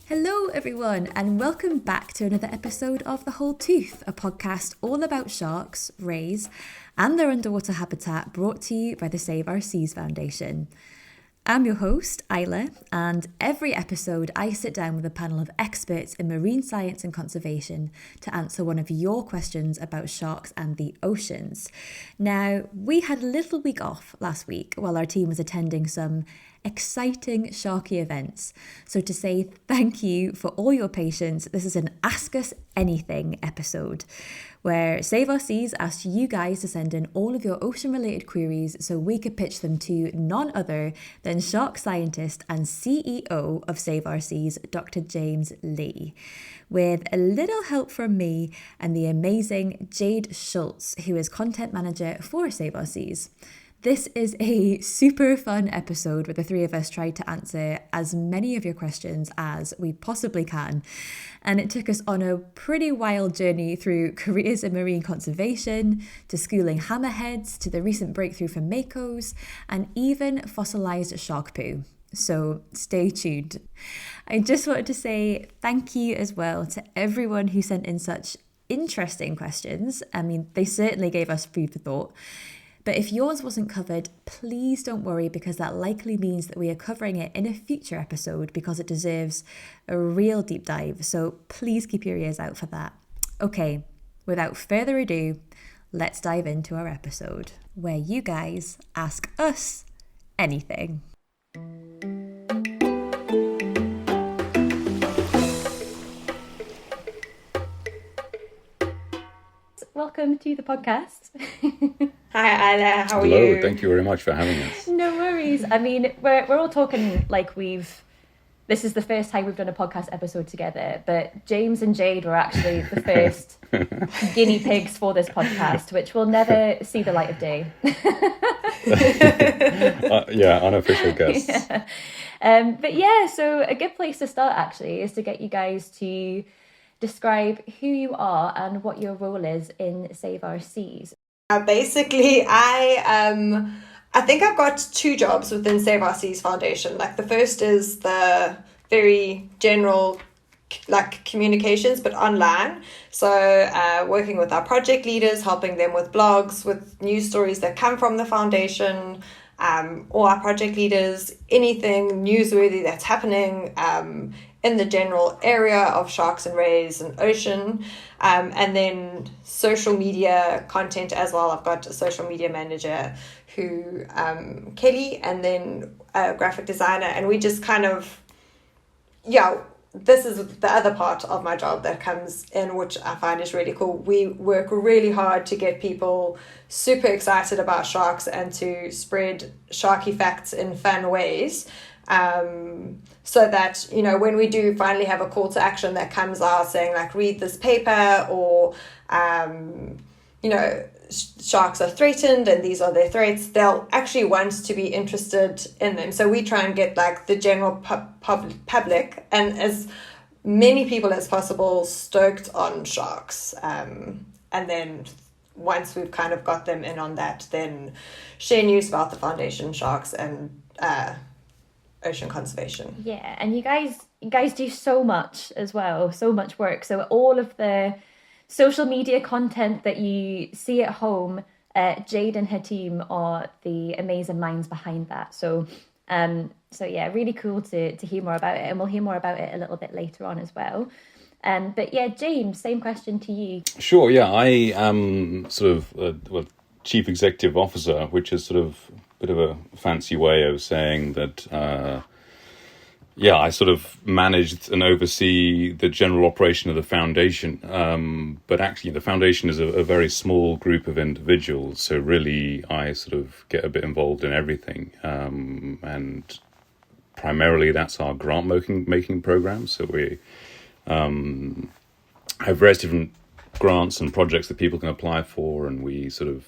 Hello, everyone, and welcome back to another episode of The Whole Tooth, a podcast all about sharks, rays, and their underwater habitat, brought to you by the Save Our Seas Foundation. I'm your host, Isla, and every episode I sit down with a panel of experts in marine science and conservation to answer one of your questions about sharks and the oceans. Now, we had a little week off last week while our team was attending some exciting sharky events. So to say thank you for all your patience, this is an Ask Us Anything episode where Save Our Seas asked you guys to send in all of your ocean-related queries so we could pitch them to none other than shark scientist and CEO of Save Our Seas, Dr. James Lee, with a little help from me and the amazing Jade Schultz, who is content manager for Save Our Seas. This is a super fun episode where the three of us tried to answer as many of your questions as we possibly can. And it took us on a pretty wild journey through careers in marine conservation, to schooling hammerheads, to the recent breakthrough for makos, and even fossilized shark poo. So stay tuned. I just wanted to say thank you as well to everyone who sent in such interesting questions. I mean, they certainly gave us food for thought. But if yours wasn't covered, please don't worry, because that likely means that we are covering it in a future episode because it deserves a real deep dive. So please keep your ears out for that. Okay, without further ado, let's dive into our episode where you guys ask us anything. Welcome to the podcast. Hi Isla, how are you? Hello, thank you very much for having us. No worries. I mean, we're all talking like this is the first time we've done a podcast episode together, but James and Jade were actually the first guinea pigs for this podcast, which will never see the light of day. Yeah, unofficial guests. Yeah. So a good place to start actually is to get you guys to describe who you are and what your role is in Save Our Seas. Basically, I think I've got two jobs within Save Our Seas Foundation. Like the first is the very general communications, but online. So working with our project leaders, helping them with blogs, with news stories that come from the foundation, or our project leaders, anything newsworthy that's happening in the general area of sharks and rays and ocean, and then social media content as well. I've got a social media manager who Kelly, and then a graphic designer, and we just kind of, this is the other part of my job that comes in, which I find is really cool. We work really hard to get people super excited about sharks and to spread sharky facts in fun ways. So that, when we do finally have a call to action that comes out saying like, read this paper, or, sharks are threatened and these are their threats, they'll actually want to be interested in them. So we try and get like the general public and as many people as possible stoked on sharks. And then once we've kind of got them in on that, then share news about the foundation, sharks, and ocean conservation. Yeah, and you guys do so much as well, so much work. So all of the social media content that you see at home, Jade and her team are the amazing minds behind that. So yeah, really cool to hear more about it, and we'll hear more about it a little bit later on as well. But yeah, James, same question to you. Sure, yeah, I am sort of Chief Executive Officer, which is sort of a bit of a fancy way of saying that, I sort of manage and oversee the general operation of the foundation. But actually, the foundation is a very small group of individuals. So really, I sort of get a bit involved in everything. And primarily, that's our grant making program. So we have various different grants and projects that people can apply for, and we sort of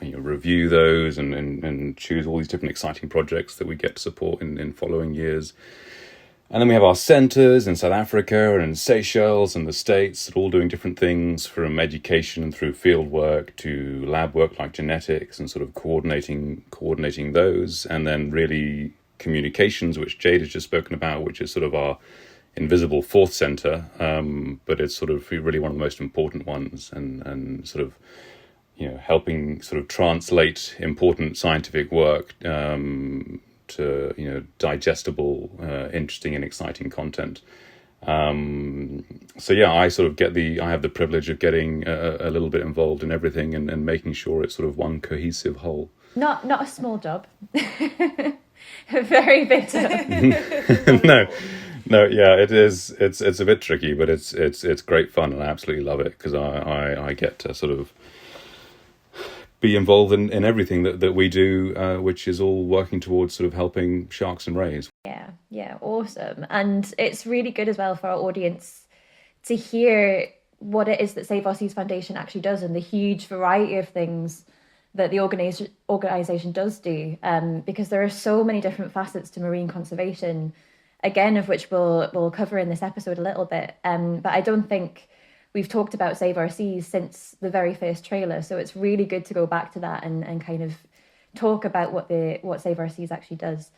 review those and choose all these different exciting projects that we get to support in following years. And then we have our centres in South Africa and Seychelles and the States, all doing different things, from education and through field work to lab work like genetics, and sort of coordinating those. And then really communications, which Jade has just spoken about, which is sort of our invisible fourth center, but it's sort of really one of the most important ones, and sort of, you know, helping sort of translate important scientific work to, you know, digestible, interesting and exciting content. So yeah, I have the privilege of getting a little bit involved in everything, and making sure it's sort of one cohesive whole. Not a small job. A very big job. No, yeah, it is. It's a bit tricky, but it's great fun, and I absolutely love it, because I get to sort of be involved in everything that we do, which is all working towards sort of helping sharks and rays. Yeah, awesome. And it's really good as well for our audience to hear what it is that Save Our Seas Foundation actually does, and the huge variety of things that the organisation does do, because there are so many different facets to marine conservation, again, of which we'll cover in this episode a little bit. But I don't think we've talked about Save Our Seas since the very first trailer, so it's really good to go back to that and kind of talk about what Save Our Seas actually does.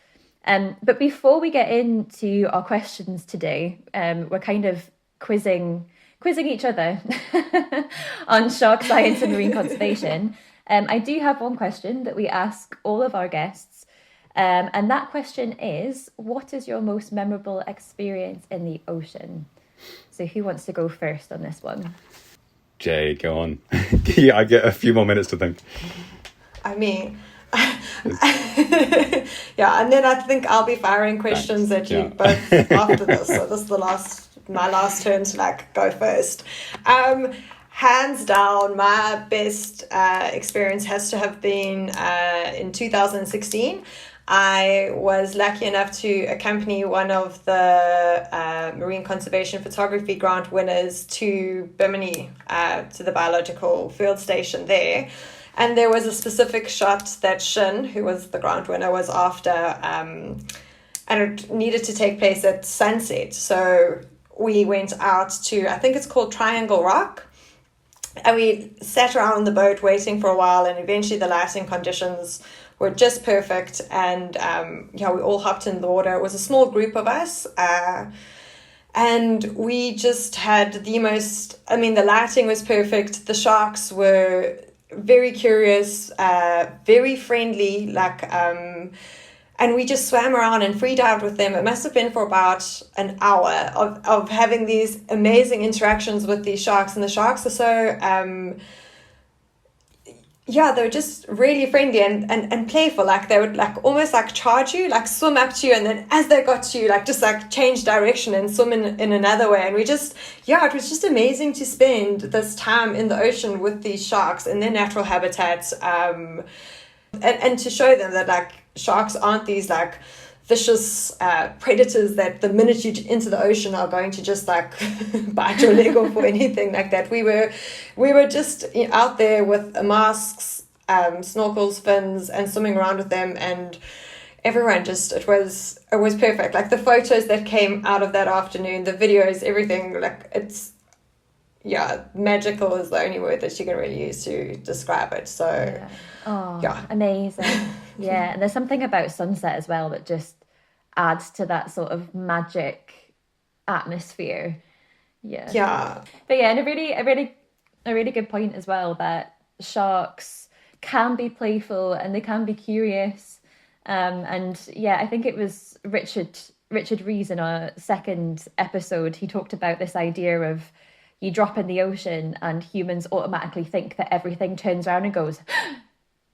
But before we get into our questions today, we're kind of quizzing each other on shark science and marine conservation. I do have one question that we ask all of our guests, and that question is, what is your most memorable experience in the ocean? So who wants to go first on this one? Jade, go on. Yeah, I get a few more minutes to think. I mean, yeah, and then I think I'll be firing questions at you both after this. So this is my last turn to like go first. Hands down, my best experience has to have been in 2016. I was lucky enough to accompany one of the marine conservation photography grant winners to Bimini, to the biological field station there. And there was a specific shot that Shin, who was the grant winner, was after, and it needed to take place at sunset. So we went out to, I think it's called Triangle Rock, and we sat around on the boat waiting for a while, and eventually the lighting conditions were just perfect, and we all hopped in the water. It was a small group of us, and we just had the lighting was perfect. The sharks were very curious, very friendly, and we just swam around and free dived with them. It must have been for about an hour of having these amazing interactions with these sharks, and the sharks are so they're just really friendly and playful. Like they would like almost like charge you, like swim up to you, and then as they got to you, like just like change direction and swim in another way. And we just, it was just amazing to spend this time in the ocean with these sharks in their natural habitats, and to show them that like sharks aren't these like vicious predators that the minute you into the ocean are going to just like bite your leg off or anything like that. We were just out there with masks, snorkels, fins, and swimming around with them, and everyone just, it was perfect. Like the photos that came out of that afternoon, the videos, everything, like it's magical is the only word that you can really use to describe it. So amazing. Yeah, and there's something about sunset as well that just adds to that sort of magic atmosphere. But and a really good point as well, that sharks can be playful and they can be curious, and I think it was Richard Rees in our second episode, he talked about this idea of you drop in the ocean and humans automatically think that everything turns around and goes,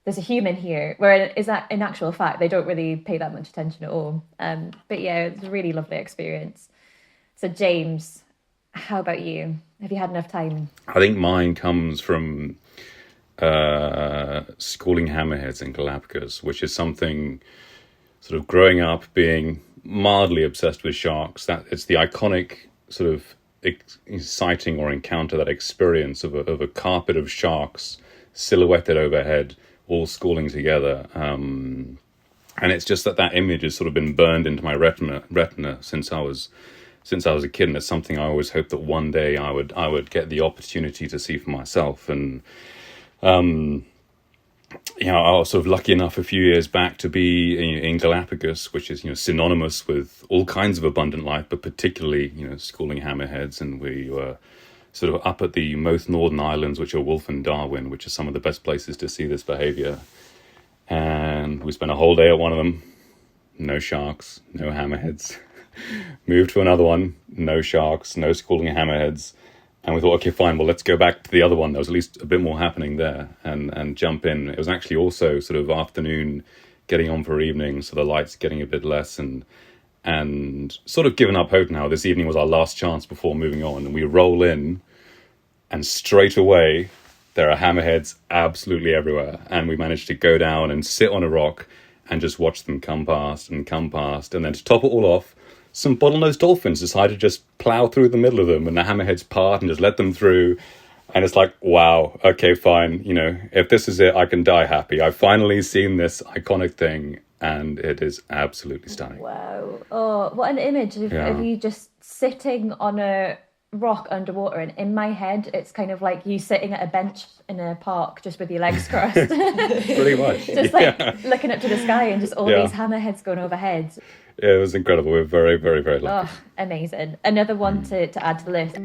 there's a human here, where is that in actual fact they don't really pay that much attention at all. But it's a really lovely experience. So James, how about you? Have you had enough time? I think mine comes from schooling hammerheads in Galapagos, which is something sort of growing up being mildly obsessed with sharks. That it's the iconic sort of sighting or encounter, that experience of a carpet of sharks silhouetted overhead, all schooling together, and it's just that image has sort of been burned into my retina since I was a kid, and it's something I always hoped that one day I would get the opportunity to see for myself. And I was sort of lucky enough a few years back to be in Galapagos, which is synonymous with all kinds of abundant life, but particularly schooling hammerheads, and we were sort of up at the most northern islands, which are Wolf and Darwin, which are some of the best places to see this behavior. And we spent a whole day at one of them. No sharks, no hammerheads. Moved to another one, no sharks, no schooling hammerheads. And we thought, okay, fine, well, let's go back to the other one. There was at least a bit more happening there and jump in. It was actually also sort of afternoon, getting on for evening, so the light's getting a bit less, and sort of given up hope now. This evening was our last chance before moving on. And we roll in, and straight away, there are hammerheads absolutely everywhere. And we managed to go down and sit on a rock and just watch them come past. And then to top it all off, some bottlenose dolphins decided to just plow through the middle of them, and the hammerheads part and just let them through. And it's like, wow, okay, fine. If this is it, I can die happy. I've finally seen this iconic thing, and it is absolutely stunning. Wow. Oh, what an image of you just sitting on a rock underwater. And in my head, it's kind of like you sitting at a bench in a park just with your legs crossed. Pretty much. Just looking up to the sky and just all these hammerheads going overhead. Yeah, it was incredible. We're very, very, very lucky. Oh, amazing. Another one to add to the list.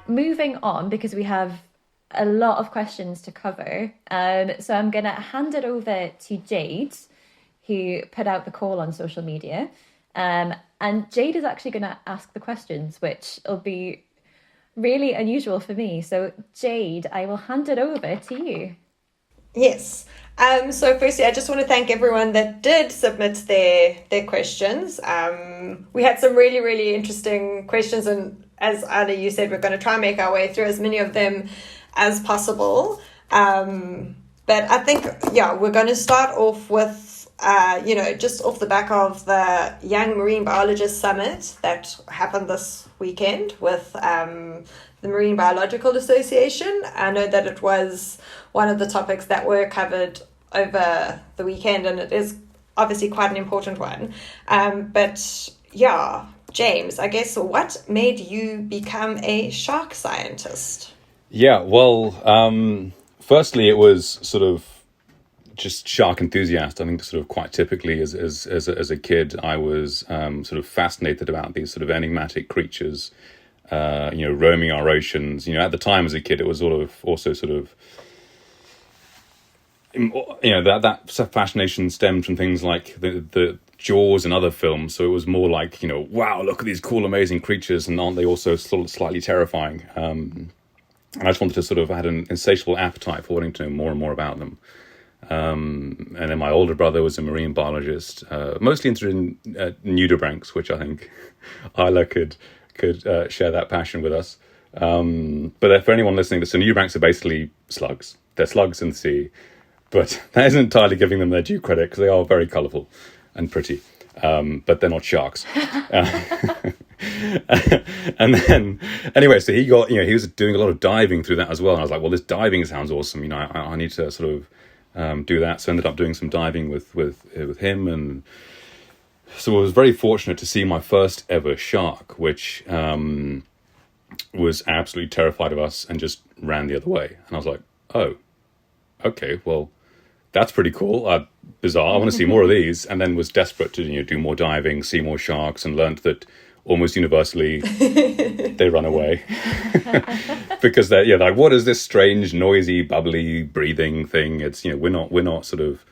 Moving on, because we have a lot of questions to cover. So I'm going to hand it over to Jade, who put out the call on social media. And Jade is actually going to ask the questions, which will be really unusual for me. So Jade, I will hand it over to you. Yes. So firstly, I just want to thank everyone that did submit their questions. We had some really, really interesting questions, and as Anna, you said, we're going to try and make our way through as many of them as possible. But I think, we're going to start off with just off the back of the Young Marine Biologist Summit that happened this weekend with the Marine Biological Association. I know that it was one of the topics that were covered over the weekend, and it is obviously quite an important one. James, I guess, what made you become a shark scientist? Yeah, well, firstly, it was sort of just shark enthusiast. I think sort of quite typically as a kid, I was sort of fascinated about these sort of enigmatic creatures, roaming our oceans. At the time as a kid, it was sort of also sort of, that fascination stemmed from things like the Jaws and other films. So it was more like, wow, look at these cool, amazing creatures, and aren't they also sort of slightly terrifying? And I just wanted to sort of had an insatiable appetite for wanting to know more and more about them. And then my older brother was a marine biologist, mostly interested in nudibranchs, which I think Isla could share that passion with us. But for anyone listening, so nudibranchs are basically slugs. They're slugs in the sea, but that isn't entirely giving them their due credit, because they are very colourful and pretty, but they're not sharks. And then, anyway, so he got, he was doing a lot of diving through that as well. And I was like, well, this diving sounds awesome. I need to sort of do that. So I ended up doing some diving with him, and so I was very fortunate to see my first ever shark, which was absolutely terrified of us and just ran the other way. And I was like, oh, okay, well, that's pretty cool. Bizarre. I want to see more of these. And then was desperate to do more diving, see more sharks, and learned that almost universally they run away because they're like, what is this strange, noisy, bubbly, breathing thing? It's we're not sort of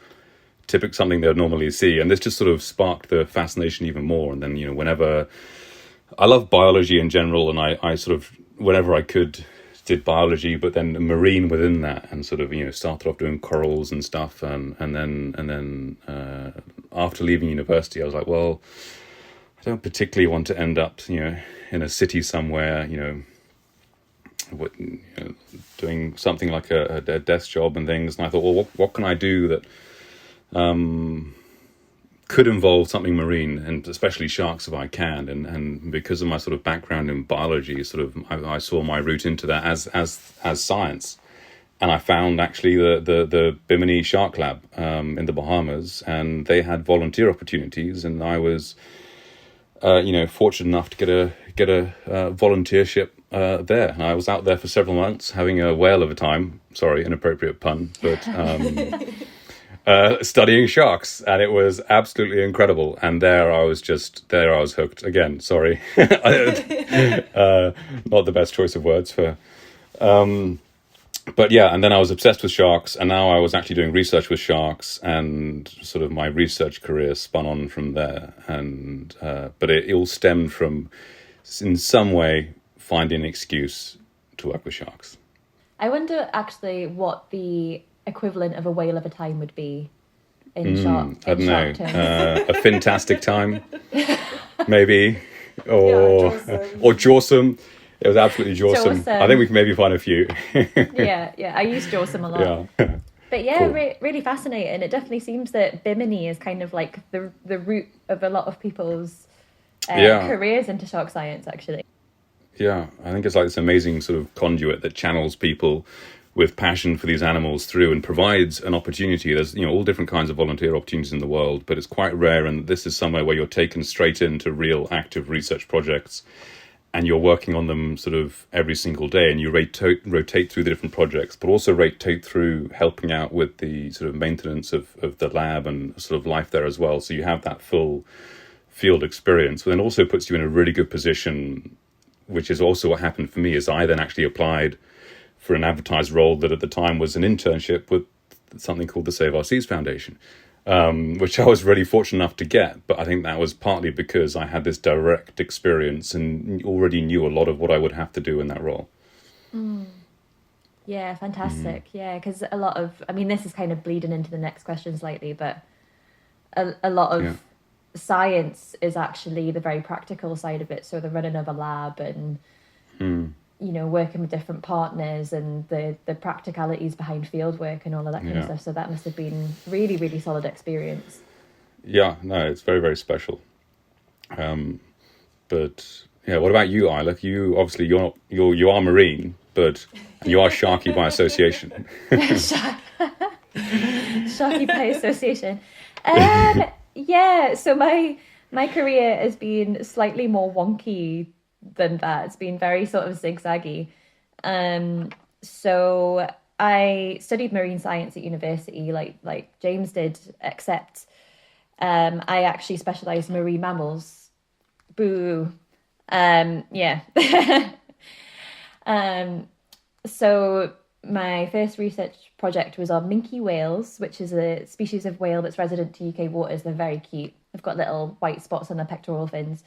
typical something they would normally see, and this just sort of sparked the fascination even more. And then whenever I love biology in general, and I sort of whenever I could did biology, but then marine within that, and sort of started off doing corals and stuff, and then after leaving university, I was like, well, I don't particularly want to end up in a city somewhere doing something like a desk job and things. And I thought, well, what can I do that could involve something marine, and especially sharks if I can. And because of my sort of background in biology, sort of I saw my route into that as science. And I found actually the Bimini Shark Lab in the Bahamas, and they had volunteer opportunities, and I was fortunate enough to get a volunteership there. And I was out there for several months having a whale of a time. Sorry, inappropriate pun, but studying sharks, and it was absolutely incredible. And there I was hooked again. Sorry, not the best choice of words for. But yeah, and then I was obsessed with sharks, and now I was actually doing research with sharks, and sort of my research career spun on from there. And but it all stemmed from, in some way, finding an excuse to work with sharks. I wonder actually what the equivalent of a whale of a time would be in shark. I don't know. Terms. A fantastic time, maybe, or jawsome. It was absolutely jawsome. I think we can maybe find a few. yeah, I use jawsome a lot. Yeah. But yeah, Cool. really fascinating. It definitely seems that bimini is kind of like the root of a lot of people's careers into shark science, actually. Yeah, I think it's like this amazing sort of conduit that channels people with passion for these animals through and provides an opportunity. There's, all different kinds of volunteer opportunities in the world, but it's quite rare, and this is somewhere where you're taken straight into real active research projects, and you're working on them sort of every single day, and you rotate through the different projects, but also rotate through helping out with the sort of maintenance of the lab and sort of life there as well. So you have that full field experience, but then also puts you in a really good position, which is also what happened for me, is I then actually applied for an advertised role that at the time was an internship with something called the Save Our Seas Foundation, which I was really fortunate enough to get. But I think that was partly because I had this direct experience and already knew a lot of what I would have to do in that role. Yeah, fantastic. Yeah, because a lot of, this is kind of bleeding into the next question slightly, but a lot of science is actually the very practical side of it. So the running of a lab and, working with different partners and the practicalities behind field work and all of that kind of stuff. So that must have been really, really solid experience. Yeah, no, it's very, very special. But yeah, what about you, Isla? You obviously you are marine, but you are sharky by association. Sharky by association. Yeah, so my career has been slightly more wonky than that. It's been very sort of zigzaggy. So I studied marine science at university, like James did, except I actually specialised in marine mammals. Boo. Yeah. So my first research project was on minke whales, which is a species of whale that's resident to UK waters. They're very cute. They've got little white spots on their pectoral fins.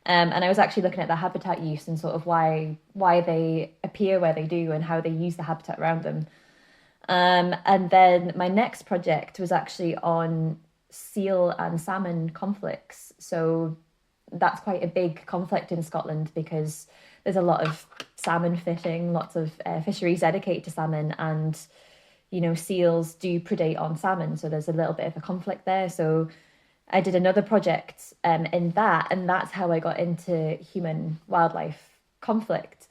And I was actually looking at their habitat use and sort of why they appear where they do and how they use the habitat around them. And then my next project was actually on seal and salmon conflicts. So that's quite a big conflict in Scotland because there's a lot of salmon fishing, lots of fisheries dedicated to salmon, and seals do predate on salmon, so there's a little bit of a conflict there. So I did another project in that, and that's how I got into human wildlife conflict,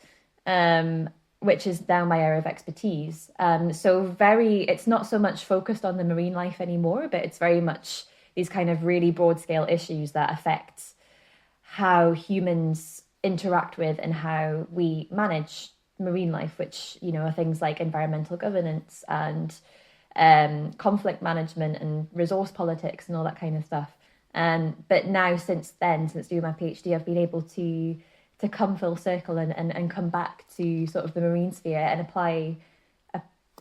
which is now my area of expertise. So it's not so much focused on the marine life anymore, but it's very much these kind of really broad scale issues that affect how humans interact with and how we manage marine life, which are things like environmental governance and conflict management and resource politics and all that kind of stuff. But now since doing my PhD, I've been able to come full circle and come back to sort of the marine sphere and apply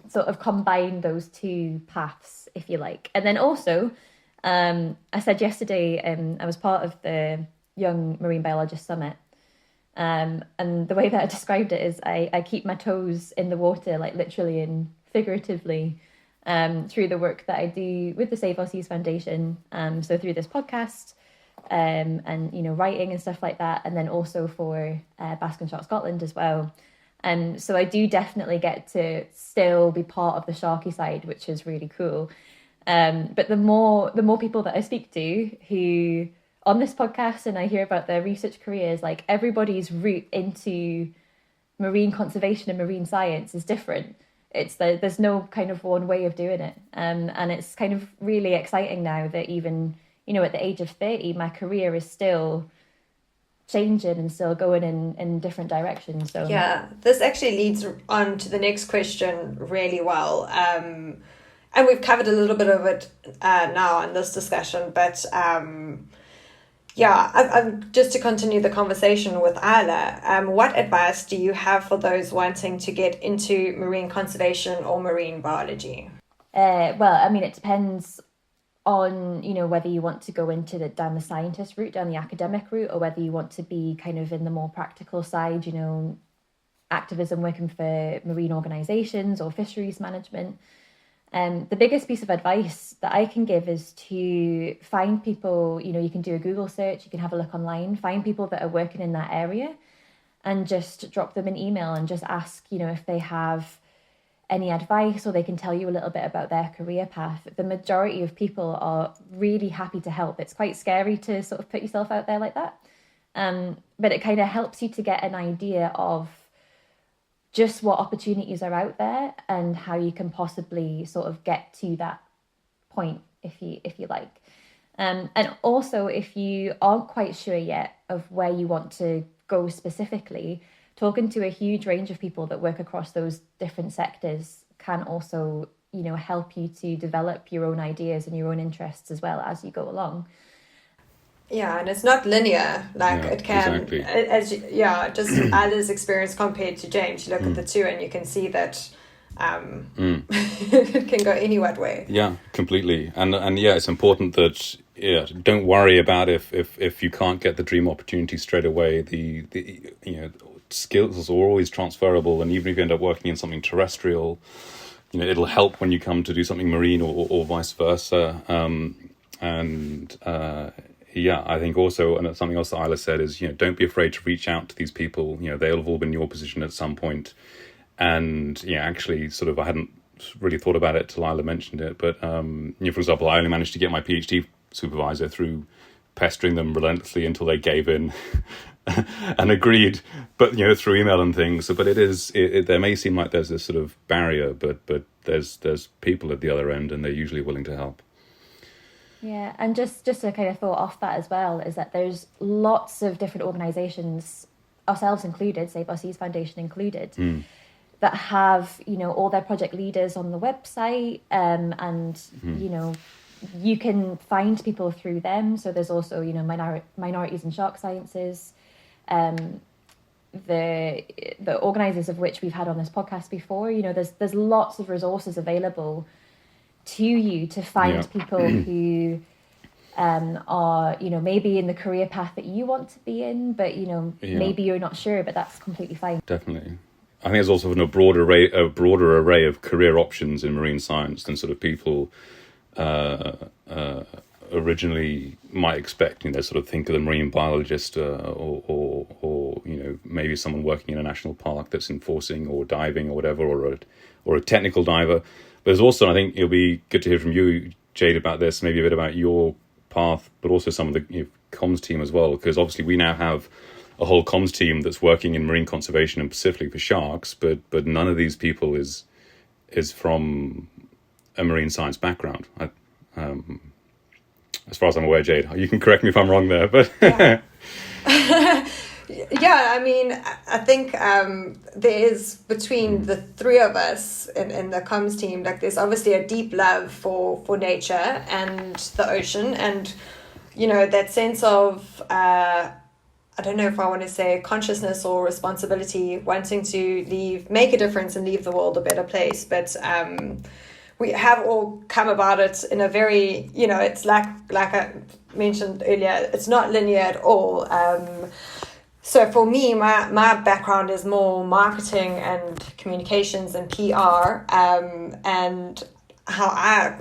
sort of combine those two paths, if you like. And then also I said yesterday I was part of the Young Marine Biologist Summit. And the way that I described it is I keep my toes in the water, like literally and figuratively, through the work that I do with the Save Our Seas Foundation. So through this podcast and, writing and stuff like that. And then also for Basque and Shark Scotland as well. So I do definitely get to still be part of the sharky side, which is really cool. But the more people that I speak to who on this podcast and I hear about their research careers, like everybody's route into marine conservation and marine science is different. There's no kind of one way of doing it. And it's kind of really exciting now that even, at the age of 30, my career is still changing and still going in different directions. So yeah, this actually leads on to the next question really well. And we've covered a little bit of it now in this discussion, but I'm just to continue the conversation with Isla, what advice do you have for those wanting to get into marine conservation or marine biology? Well, I mean, it depends on, whether you want to go down the scientist route, down the academic route, or whether you want to be kind of in the more practical side, activism, working for marine organisations or fisheries management. The biggest piece of advice that I can give is to find people, you can do a Google search, you can have a look online, find people that are working in that area and just drop them an email and just ask, if they have any advice or they can tell you a little bit about their career path. The majority of people are really happy to help. It's quite scary to sort of put yourself out there like that. But it kind of helps you to get an idea of just what opportunities are out there and how you can possibly sort of get to that point if you like. And also, if you aren't quite sure yet of where you want to go specifically, talking to a huge range of people that work across those different sectors can also, help you to develop your own ideas and your own interests as well as you go along. Yeah, and it's not linear. It can, exactly. Just Isla's experience compared to James. You look at the two and you can see that it can go any way. Yeah, completely. And it's important that don't worry about if you can't get the dream opportunity straight away. The skills are always transferable, and even if you end up working in something terrestrial, it'll help when you come to do something marine or vice versa. I think also, and something else that Isla said is, don't be afraid to reach out to these people. They'll have all been in your position at some point. And actually, sort of, I hadn't really thought about it till Isla mentioned it. But for example, I only managed to get my PhD supervisor through pestering them relentlessly until they gave in and agreed. But through email and things. So, but there may seem like there's this sort of barrier, but there's people at the other end, and they're usually willing to help. Yeah, and just to kind of thought off that as well, is that there's lots of different organisations, ourselves included, Save Our Seas Foundation included, that have, all their project leaders on the website, and, you can find people through them. So there's also, minorities in shark sciences, the organisers of which we've had on this podcast before. There's lots of resources available to you to find people who are, maybe in the career path that you want to be in, but, maybe you're not sure, but that's completely fine. Definitely. I think there's also a broader array of career options in marine science than sort of people originally might expect. Sort of think of the marine biologist or maybe someone working in a national park that's enforcing or diving or whatever, or a technical diver. But there's also, I think it'll be good to hear from you, Jade, about this, maybe a bit about your path, but also some of the comms team as well, because obviously we now have a whole comms team that's working in marine conservation and specifically for sharks, but none of these people is from a marine science background. As far as I'm aware, Jade, you can correct me if I'm wrong there, but... Yeah, I mean, I think there is, between the three of us in the comms team, there's obviously a deep love for nature and the ocean, and, that sense of, I don't know if I want to say consciousnlike or responsibility, wanting to make a difference and leave the world a better place. But we have all come about it in a very, it's like I mentioned earlier, it's not linear at all. So for me, my background is more marketing and communications and PR, and how I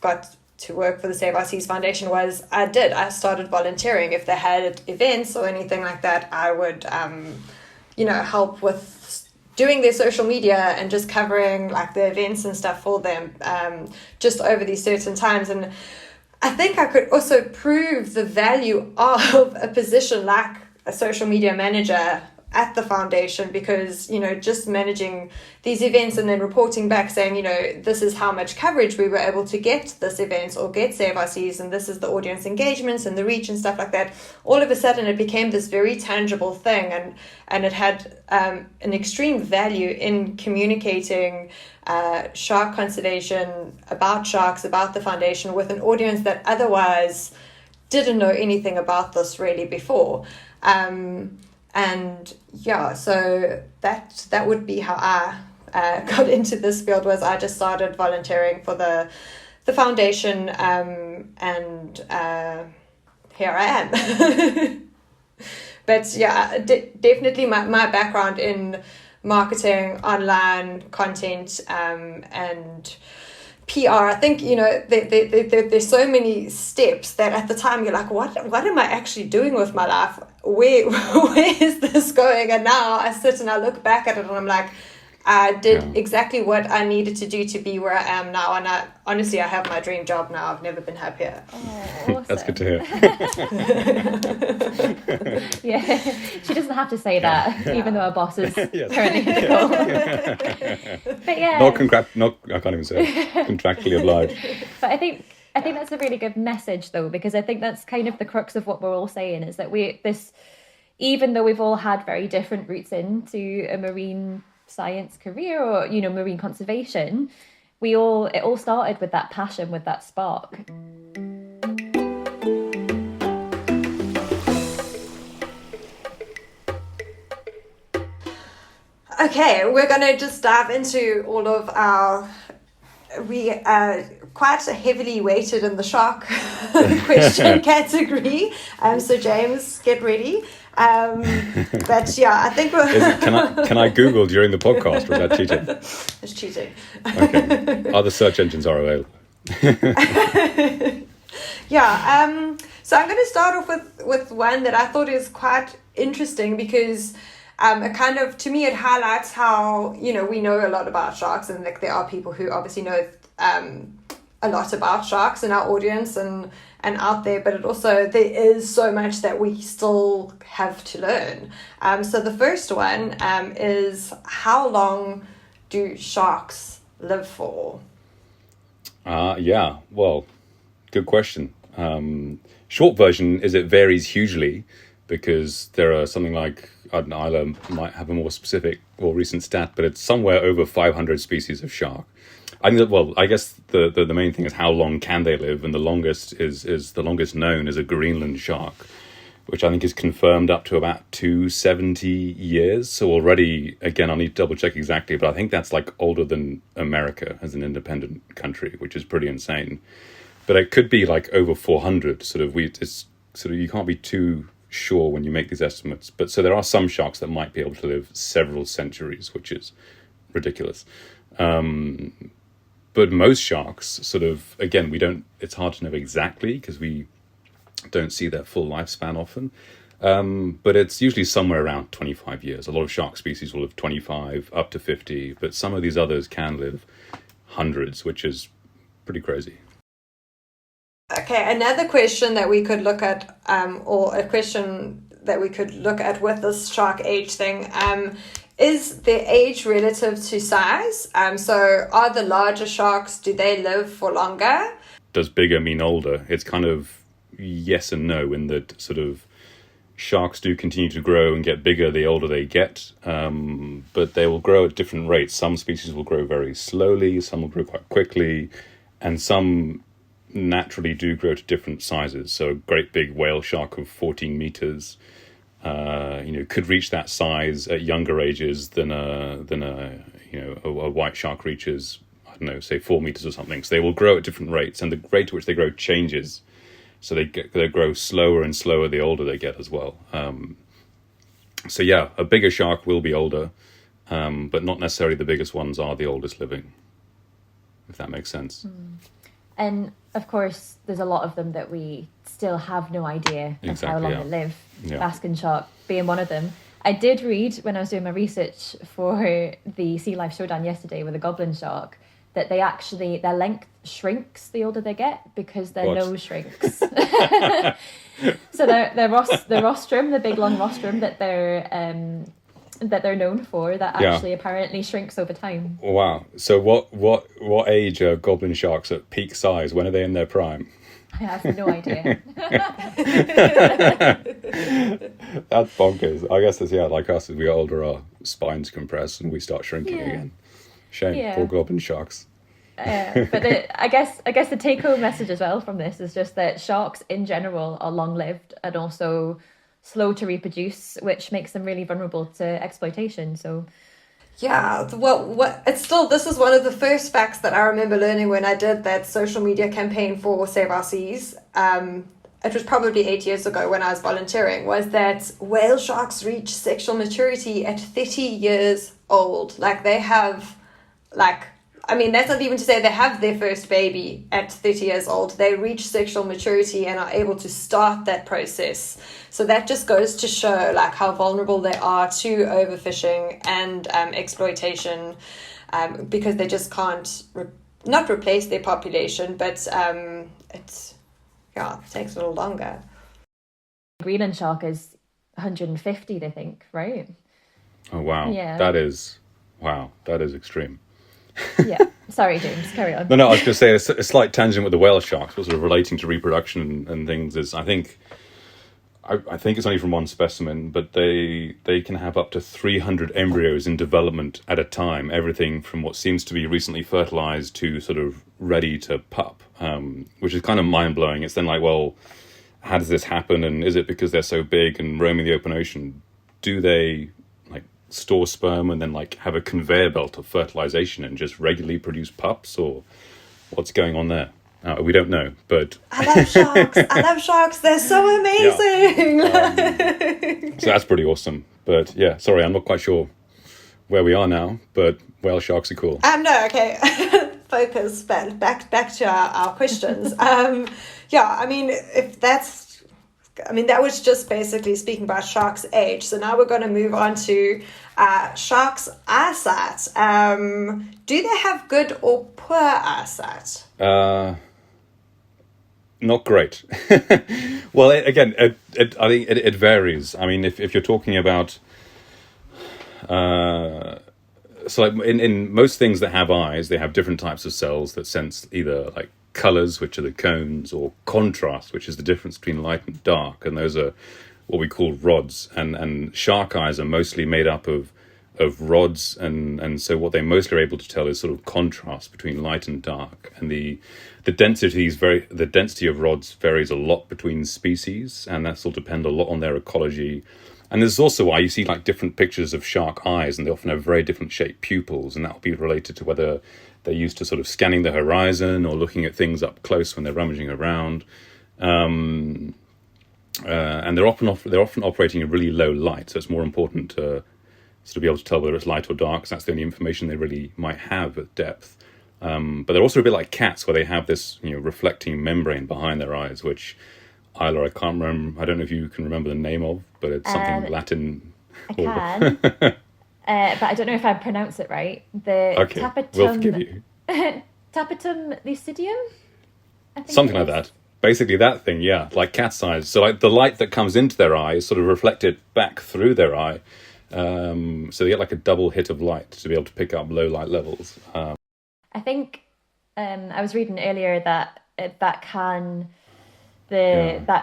got to work for the Save Our Seas Foundation was I started volunteering. If they had events or anything like that, I would, help with doing their social media and just covering the events and stuff for them, just over these certain times. And I think I could also prove the value of a position like a social media manager at the foundation, because, you know, just managing these events and then reporting back saying, you know, this is how much coverage we were able to get this event or get Save Our Seas, and this is the audience engagements and the reach and stuff like that. All of a sudden it became this very tangible thing, and it had an extreme value in communicating shark conservation, about sharks, about the foundation, with an audience that otherwise didn't know anything about this really before. And yeah, so that would be how I got into this field. Was I just started volunteering for the foundation, and here I am. But yeah, definitely my background in marketing, online content, and PR. I think, you know, there's so many steps that at the time you're like, what am I actually doing with my life? Where is this going? And now I sit and I look back at it and I'm like, I did exactly what I needed to do to be where I am now. And I honestly have my dream job now. I've never been happier. Oh, awesome. That's good to hear. Yeah, she doesn't have to say that, even though our boss is Yes. currently in the call. But yeah, I can't even say it. Contractually obliged. but I think that's a really good message, though, because I think that's kind of the crux of what we're all saying, is that even though we've all had very different routes into a marine science career, or, you know, marine conservation, it all started with that passion, with that spark. Okay, we're going to just dive into all of we are quite heavily weighted in the shark question category. So James, get ready. But yeah, I think Can I Google during the podcast, or is that cheating? It's cheating. Okay. Other search engines are available. Yeah. So I'm going to start off with one that I thought is quite interesting, because it kind of, to me, it highlights how, you know, we know a lot about sharks, and like there are people who obviously know a lot about sharks in our audience and out there, but it also, there is so much that we still have to learn. So the first one is, how long do sharks live for? Yeah, well, good question. Short version is it varies hugely, because there are something like, I don't know, Isla might have a more specific or recent stat, but it's somewhere over 500 species of shark. I think that, well, I guess the main thing is how long can they live, and the longest the longest known is a Greenland shark, which I think is confirmed up to about 270 years. So already, again, I'll need to double check exactly, but I think that's like older than America as an independent country, which is pretty insane. But it could be like over 400. It's you can't be too sure when you make these estimates. But so there are some sharks that might be able to live several centuries, which is ridiculous. But most sharks again, it's hard to know exactly because we don't see their full lifespan often. But it's usually somewhere around 25 years. A lot of shark species will live 25 up to 50, but some of these others can live hundreds, which is pretty crazy. Okay, another question that we could look at, or a question that we could look at with this shark age thing, is their age relative to size? So are the larger sharks, do they live for longer? Does bigger mean older? It's kind of yes and no, in that sort of sharks do continue to grow and get bigger the older they get, but they will grow at different rates. Some species will grow very slowly, some will grow quite quickly, and some naturally do grow to different sizes. So a great big whale shark of 14 meters could reach that size at younger ages than a white shark reaches, I don't know, say 4 meters or something. So they will grow at different rates, and the rate at which they grow changes. So they grow slower and slower the older they get as well. So yeah, a bigger shark will be older, but not necessarily the biggest ones are the oldest living, if that makes sense. And of course, there's a lot of them that we still have no idea of how long they live. Yeah. Baskin shark being one of them. I did read when I was doing my research for the Sea Life Showdown yesterday with the goblin shark that their length shrinks the older they get because their nose shrinks. So the rostrum, the big long rostrum that their that they're known for that actually apparently shrinks over time. Wow. So what age are goblin sharks at peak size? When are they in their prime? I have no idea. That's bonkers. I guess it's, like us, as we get older, our spines compress and we start shrinking again. Shame. Poor goblin sharks. But I guess the take-home message as well from this is just that sharks in general are long-lived and also slow to reproduce, which makes them really vulnerable to exploitation. So yeah, well, this is one of the first facts that I remember learning when I did that social media campaign for Save Our Seas. It was probably 8 years ago when I was volunteering, was that whale sharks reach sexual maturity at 30 years old. Like they have, that's not even to say they have their first baby at 30 years old. They reach sexual maturity and are able to start that process. So that just goes to show how vulnerable they are to overfishing and exploitation, because they just can't not replace their population, but it takes a little longer. Greenland shark is 150, they think, right? Oh wow! Yeah. That is extreme. Yeah. Sorry, James. Carry on. No, I was going to say a slight tangent with the whale sharks, sort of relating to reproduction and things. Is I think it's only from one specimen, but they can have up to 300 embryos in development at a time. Everything from what seems to be recently fertilized to sort of ready to pup, which is kind of mind blowing. It's then well, how does this happen? And is it because they're so big and roaming the open ocean? Do they store sperm and then have a conveyor belt of fertilization and just regularly produce pups, or what's going on there? We don't know, but I love sharks. They're so amazing. So that's pretty awesome. But yeah, sorry, I'm not quite sure where we are now, but whale sharks are cool. No, okay. Focus back to our questions. That was just basically speaking about sharks' age. So now we're going to move on to sharks' eyesight. Do they have good or poor eyesight? Not great. Well, I think it varies. I mean, if you're talking about... in most things that have eyes, they have different types of cells that sense either colors, which are the cones, or contrast, which is the difference between light and dark, and those are what we call rods. And shark eyes are mostly made up of rods, and so what they mostly are able to tell is sort of contrast between light and dark. And the density of rods varies a lot between species, and that will depend a lot on their ecology. And this is also why you see different pictures of shark eyes, and they often have very different shaped pupils, and that will be related to whether they're used to sort of scanning the horizon or looking at things up close when they're rummaging around. And they're often operating in really low light, so it's more important to sort of be able to tell whether it's light or dark, because that's the only information they really might have at depth. But they're also a bit like cats, where they have this reflecting membrane behind their eyes, which Isla, I can't remember. I don't know if you can remember the name of, but it's something Latin. I can. But I don't know if I pronounce it right. Okay, we'll forgive you. Tapetum lucidum? Something like that. Basically that thing, yeah, like cat's eyes. So the light that comes into their eye is sort of reflected back through their eye. So they get a double hit of light to be able to pick up low light levels. I think I was reading earlier that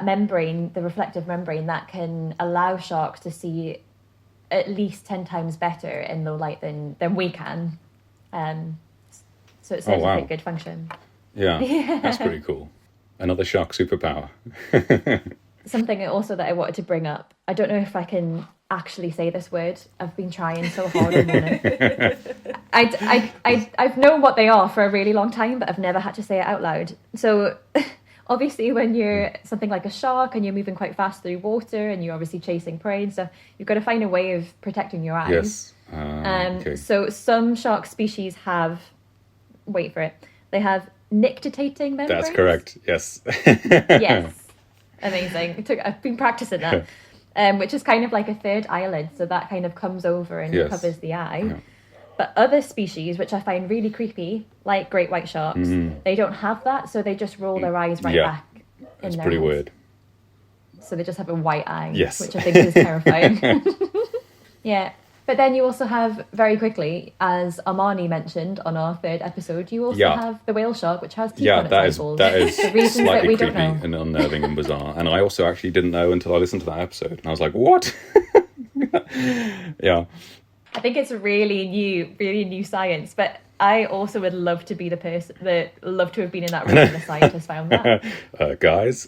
membrane, the reflective membrane, that can allow sharks to see at least 10 times better in low light than we can. So it serves a pretty good function. Yeah, that's pretty cool. Another shark superpower. Something also that I wanted to bring up, I don't know if I can actually say this word. I've been trying so hard on it. I've known what they are for a really long time, but I've never had to say it out loud. So obviously when you're something like a shark and you're moving quite fast through water and you're obviously chasing prey and stuff, you've got to find a way of protecting your eyes. Yes. Okay. So some shark species have, wait for it, they have nictitating membranes. That's correct, yes. Yes. Amazing. I've been practicing that. Which is kind of like a third eyelid, so that kind of comes over and covers the eye. Yeah. But other species, which I find really creepy, like great white sharks, they don't have that, so they just roll their eyes back in their It's pretty heads. weird. So they just have a white eye, yes. which I think is terrifying. Yeah. But then you also have, very quickly, as Amani mentioned on our third episode, you also have the whale shark, which has teeth on its eyeballs. That is for reasons that slightly we don't creepy know. and unnerving and bizarre. And I also actually didn't know until I listened to that episode. And I was like, what? Yeah. I think it's really new science, but I also would love to be the person that love to have been in that room when the scientists found that. Guys.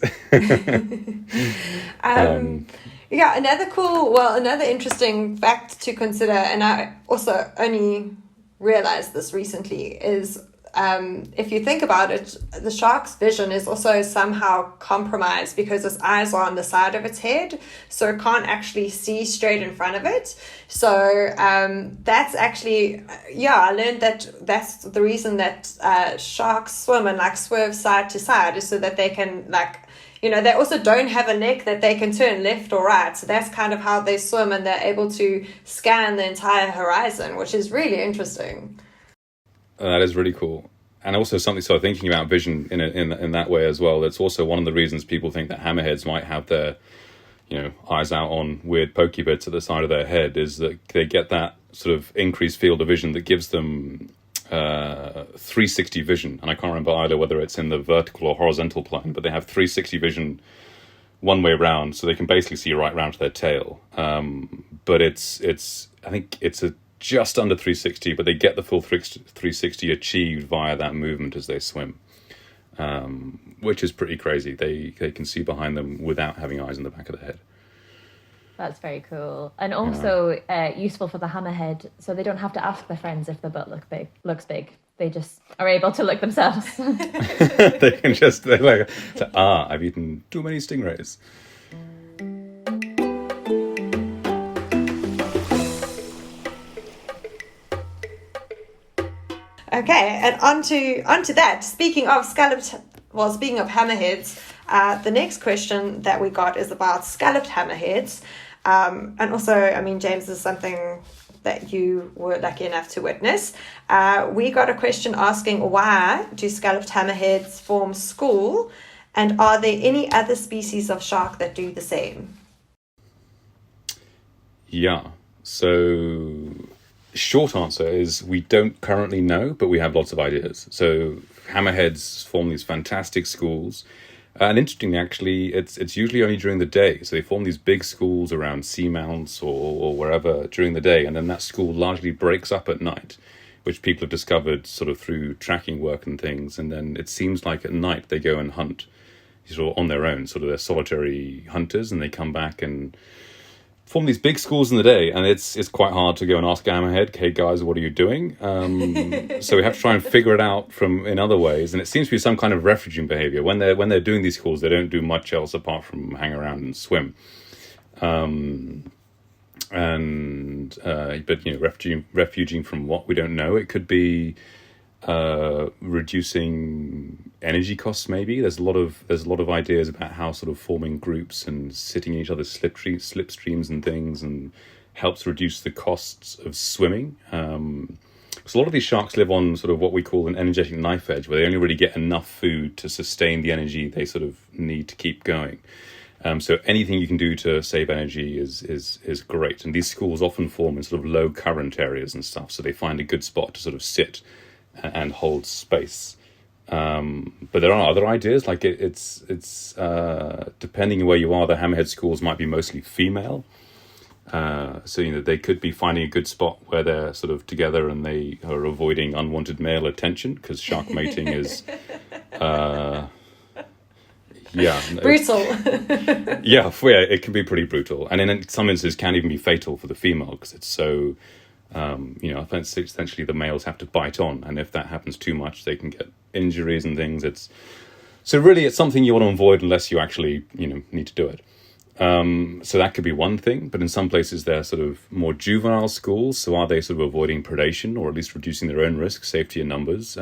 Yeah, another interesting fact to consider, and I also only realized this recently, is if you think about it, the shark's vision is also somehow compromised because its eyes are on the side of its head, so it can't actually see straight in front of it. So that's actually, I learned that's the reason that sharks swim and like swerve side to side, is so that they can they also don't have a neck that they can turn left or right. So that's kind of how they swim, and they're able to scan the entire horizon, which is really interesting. That is really cool. And also something, so thinking about vision in that way as well, that's also one of the reasons people think that hammerheads might have their, eyes out on weird pokey bits at the side of their head, is that they get that sort of increased field of vision that gives them 360 vision. And I can't remember either whether it's in the vertical or horizontal plane, but they have 360 vision one way round, so they can basically see right round to their tail. But it's I think it's just under 360, but they get the full 360 achieved via that movement as they swim, which is pretty crazy. They can see behind them without having eyes in the back of the head. That's very cool. And also useful for the hammerhead, so they don't have to ask their friends if their butt looks big. They just are able to look themselves. They can just, I've eaten too many stingrays. Okay, and onto that. Speaking of hammerheads, the next question that we got is about scalloped hammerheads. And also, James, this is something that you were lucky enough to witness. We got a question asking, why do scalloped hammerheads form school, and are there any other species of shark that do the same? Yeah, so short answer is we don't currently know, but we have lots of ideas. So hammerheads form these fantastic schools. And interestingly, actually, it's usually only during the day. So they form these big schools around seamounts or wherever during the day. And then that school largely breaks up at night, which people have discovered sort of through tracking work and things. And then it seems like at night they go and hunt sort of on their own. Sort of they're solitary hunters, and they come back and form these big schools in the day, and it's quite hard to go and ask a hammerhead, hey guys, what are you doing? So we have to try and figure it out in other ways, and it seems to be some kind of refuging behavior. When they're doing these schools, they don't do much else apart from hang around and swim. But refuging from what, we don't know. It could be reducing energy costs, maybe. There's a lot of ideas about how sort of forming groups and sitting in each other's slipstreams and things and helps reduce the costs of swimming. So a lot of these sharks live on sort of what we call an energetic knife edge, where they only really get enough food to sustain the energy they sort of need to keep going. So anything you can do to save energy is great. And these schools often form in sort of low current areas and stuff, so they find a good spot to sort of sit and hold space. But there are other ideas, like it's depending on where you are, the hammerhead schools might be mostly female. So they could be finding a good spot where they're sort of together and they are avoiding unwanted male attention, because shark mating is brutal. It can be pretty brutal, and in some instances can even be fatal for the female, because it's so essentially the males have to bite on, and if that happens too much, they can get injuries and things. It's something you want to avoid unless you actually need to do it. So that could be one thing, but in some places they're sort of more juvenile schools. So are they sort of avoiding predation, or at least reducing their own risk, safety in numbers?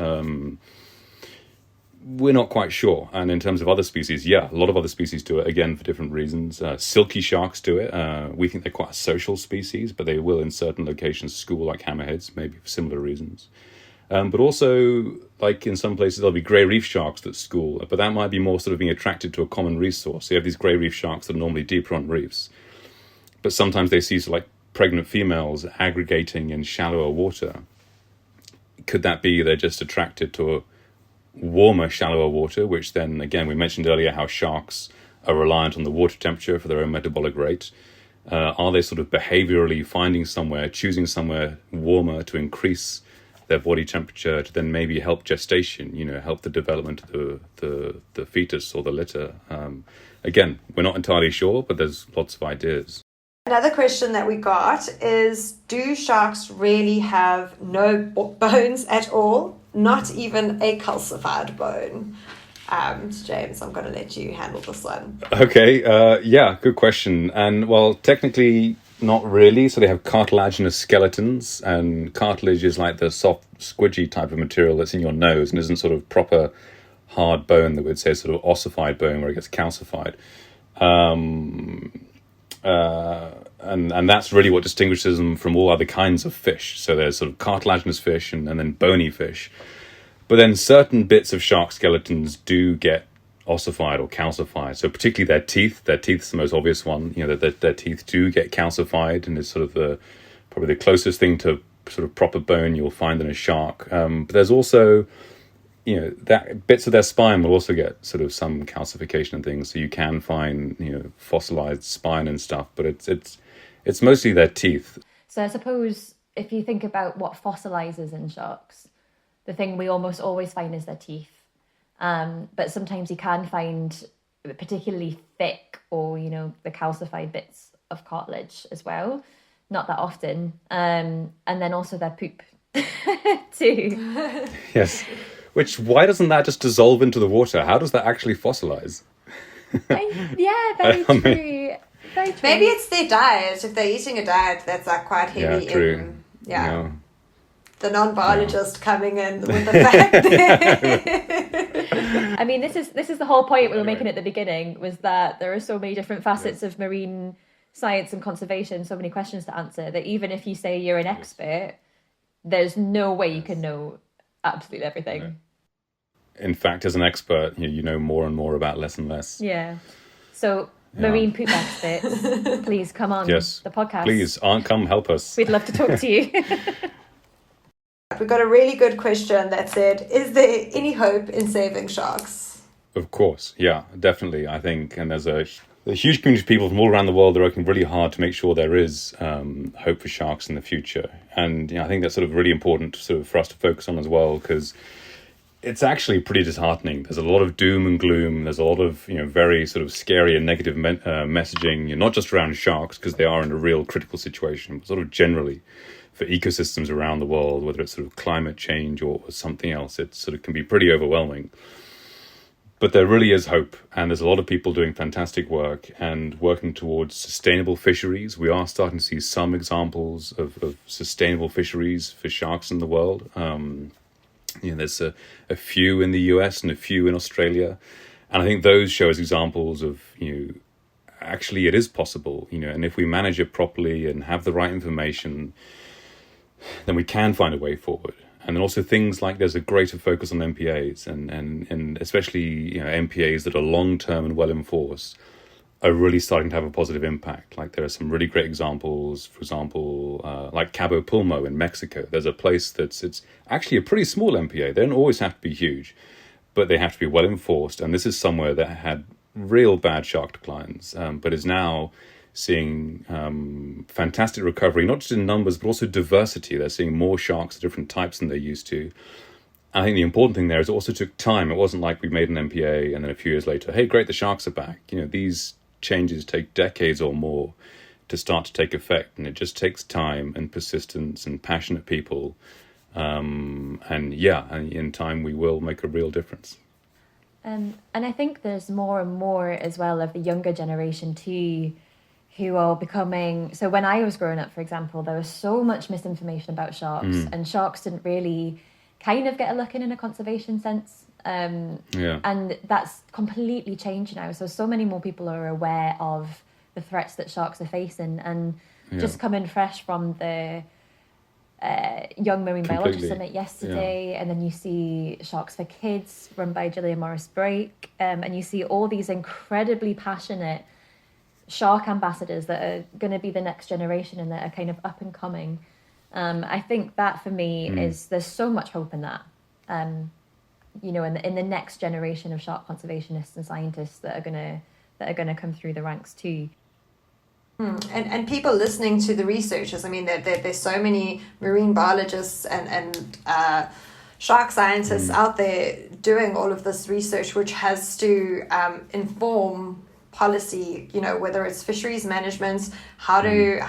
We're not quite sure. And in terms of other species, a lot of other species do it, again, for different reasons. Silky sharks do it. We think they're quite a social species, but they will in certain locations school like hammerheads, maybe for similar reasons. But also, like in some places, there'll be grey reef sharks that school, but that might be more sort of being attracted to a common resource. So you have these grey reef sharks that are normally deeper on reefs, but sometimes they see sort of like pregnant females aggregating in shallower water. Could that be they're just attracted to a warmer, shallower water, which then, again, we mentioned earlier how sharks are reliant on the water temperature for their own metabolic rate. Are they sort of behaviorally choosing somewhere warmer to increase their body temperature to then maybe help gestation, help the development of the fetus or the litter? Again, we're not entirely sure, but there's lots of ideas. Another question that we got is, do sharks really have no bones at all? Not even a calcified bone? James, I'm going to let you handle this one. Okay, good question. And well, technically not really. So they have cartilaginous skeletons, and cartilage is like the soft, squidgy type of material that's in your nose and isn't sort of proper hard bone that we'd say sort of ossified bone where it gets calcified. And that's really what distinguishes them from all other kinds of fish. So there's sort of cartilaginous fish and then bony fish. But then certain bits of shark skeletons do get ossified or calcified. So particularly their teeth. Their teeth's the most obvious one. Their teeth do get calcified, and it's sort of probably the closest thing to sort of proper bone you'll find in a shark. But there's also, that bits of their spine will also get sort of some calcification and things. So you can find, fossilized spine and stuff, but it's mostly their teeth. So I suppose if you think about what fossilizes in sharks, the thing we almost always find is their teeth. But sometimes you can find particularly thick or, the calcified bits of cartilage as well. Not that often. And then also their poop too. Yes. Why doesn't that just dissolve into the water? How does that actually fossilize? Very true. Very true. Maybe it's their diet. If they're eating a diet that's like quite heavy in... Yeah. The non-biologist coming in with the fact I mean, this is the whole point we were making at the beginning, was that there are so many different facets of marine science and conservation, so many questions to answer, that even if you say you're an expert, there's no way you can know absolutely everything. In fact, as an expert, you know more and more about less and less. Yeah. So, marine poop experts, please come on the podcast. Please, come help us. We'd love to talk to you. We got a really good question that said, is there any hope in saving sharks? Of course, yeah, definitely. I think, and there's a huge community of people from all around the world that are working really hard to make sure there is hope for sharks in the future. And I think that's sort of really important for us to focus on as well, because it's actually pretty disheartening. There's a lot of doom and gloom. There's a lot of very sort of scary and negative messaging, not just around sharks, because they are in a real critical situation, but sort of generally for ecosystems around the world, whether it's sort of climate change or something else. It sort of can be pretty overwhelming. But there really is hope, and there's a lot of people doing fantastic work and working towards sustainable fisheries. We are starting to see some examples of sustainable fisheries for sharks in the world. There's a few in the US and a few in Australia. And I think those show us examples of, actually it is possible, and if we manage it properly and have the right information, then we can find a way forward. And then also things like there's a greater focus on MPAs and especially MPAs that are long-term and well-enforced are really starting to have a positive impact. Like there are some really great examples, for example, like Cabo Pulmo in Mexico. There's a place it's actually a pretty small MPA. They don't always have to be huge, but they have to be well-enforced. And this is somewhere that had real bad shark declines, but is now seeing fantastic recovery, not just in numbers, but also diversity. They're seeing more sharks of different types than they used to. I think the important thing there is it also took time. It wasn't like we made an MPA and then a few years later, hey, great, the sharks are back. These changes take decades or more to start to take effect, and it just takes time and persistence and passionate people. And in time we will make a real difference. And I think there's more and more as well of the younger generation too, who are becoming... So when I was growing up, for example, there was so much misinformation about sharks, and sharks didn't really kind of get a look in a conservation sense. And that's completely changed now. So many more people are aware of the threats that sharks are facing, and just coming fresh from the Young Marine Biology Summit yesterday, and then you see Sharks for Kids run by Gillian Morris Brake, and you see all these incredibly passionate shark ambassadors that are going to be the next generation and that are kind of up and coming. I think that for me is, there's so much hope in that. You know, in the next generation of shark conservationists and scientists that are gonna come through the ranks too. And people listening to the researchers, I mean, there's so many marine biologists and shark scientists out there doing all of this research, which has to inform policy, you know, whether it's fisheries management, where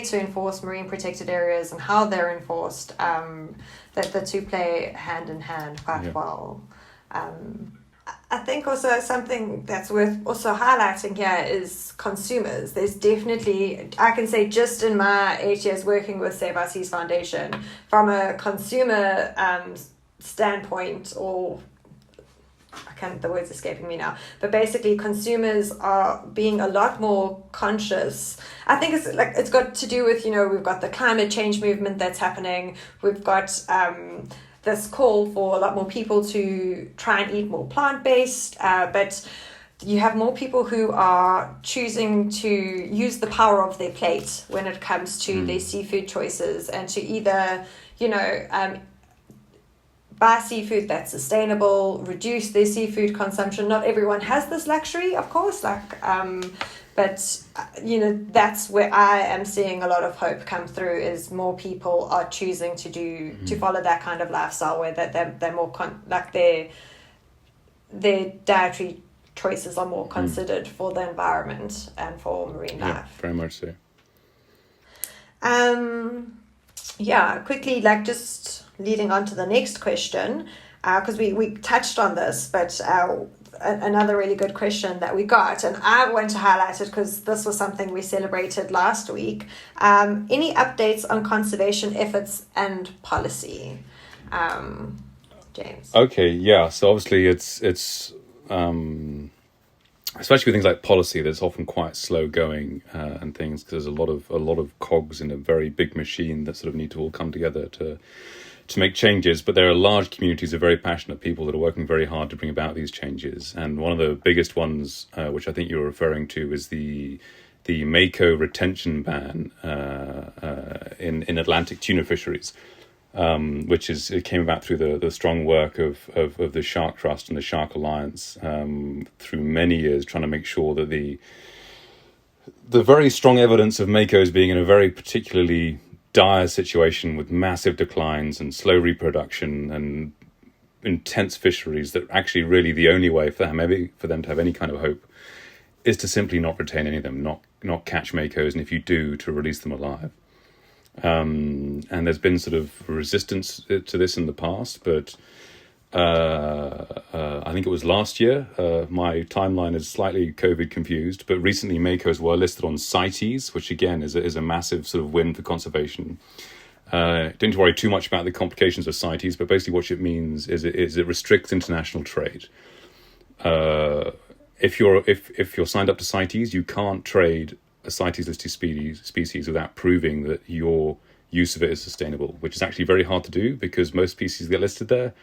to enforce marine protected areas and how they're enforced, that the two play hand in hand quite well. I think also something that's worth also highlighting here is consumers. There's definitely, I can say just in my 8 years working with Save Our Seas Foundation, from a consumer standpoint, or the word's escaping me now, but basically consumers are being a lot more conscious. I think it's got to do with, you know, we've got the climate change movement that's happening. We've got this call for a lot more people to try and eat more plant-based, but you have more people who are choosing to use the power of their plate when it comes to their seafood choices, and to either, you know, buy seafood that's sustainable, reduce their seafood consumption. Not everyone has this luxury, of course, but you know, that's where I am seeing a lot of hope come through, is more people are choosing to follow that kind of lifestyle, where they're more their dietary choices are more considered for the environment and for marine life. Very much so. Quickly, just leading on to the next question, because we touched on this, but another really good question that we got, and I want to highlight it because this was something we celebrated last week. Any updates on conservation efforts and policy? James? Okay, yeah. So obviously it's especially with things like policy, that's often quite slow going and things, because there's a lot of cogs in a very big machine that sort of need to all come together to make changes. But there are large communities of very passionate people that are working very hard to bring about these changes. And one of the biggest ones, which I think you're referring to, is the Mako retention ban in Atlantic tuna fisheries, it came about through the strong work of the Shark Trust and the Shark Alliance through many years, trying to make sure that the very strong evidence of Makos being in a very particularly dire situation with massive declines and slow reproduction and intense fisheries, that actually really the only way for them to have any kind of hope is to simply not retain any of them, not catch Makos, and if you do, to release them alive. And there's been sort of resistance to this in the past, but I think it was last year, my timeline is slightly COVID confused, but recently Makos were listed on CITES, which again is a massive sort of win for conservation. Don't need to worry too much about the complications of CITES, but basically what it means is it restricts international trade. If you're signed up to CITES, you can't trade a CITES listed species without proving that your use of it is sustainable, which is actually very hard to do because most species get listed there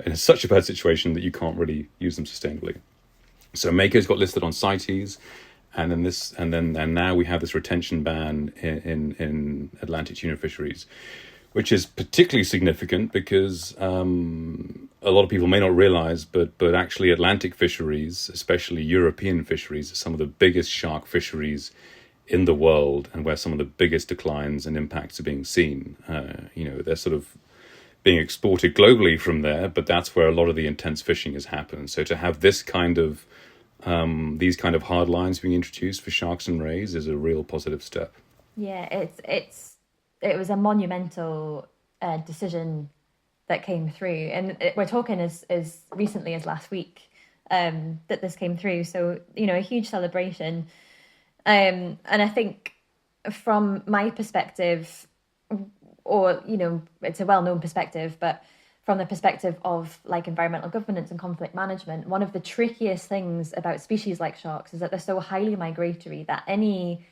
in such a bad situation that you can't really use them sustainably. So Mako's got listed on CITES, and now we have this retention ban in Atlantic tuna fisheries, which is particularly significant because a lot of people may not realize, but actually Atlantic fisheries, especially European fisheries, are some of the biggest shark fisheries in the world, and where some of the biggest declines and impacts are being seen. They're sort of being exported globally from there, but that's where a lot of the intense fishing has happened. So to have this kind of these kind of hard lines being introduced for sharks and rays is a real positive step. Yeah, it was a monumental decision that came through, and we're talking as recently as last week that this came through. So a huge celebration, and I think from my perspective, or it's a well-known perspective, but from the perspective of environmental governance and conflict management, one of the trickiest things about species like sharks is that they're so highly migratory that any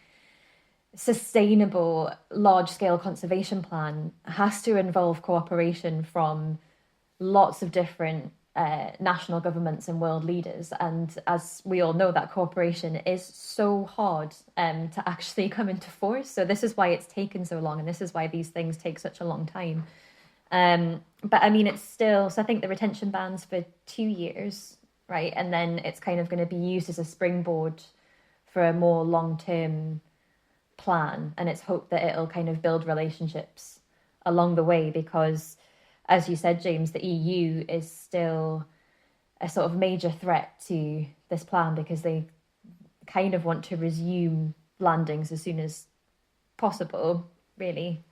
sustainable large-scale conservation plan has to involve cooperation from lots of different national governments and world leaders. And as we all know, that cooperation is so hard to actually come into force. So this is why it's taken so long, and this is why these things take such a long time. But I mean, it's still, so I think the retention ban's for 2 years, right? And then it's kind of going to be used as a springboard for a more long-term plan. And it's hoped that it'll kind of build relationships along the way, because as you said, James, the EU is still a sort of major threat to this plan, because they kind of want to resume landings as soon as possible, really.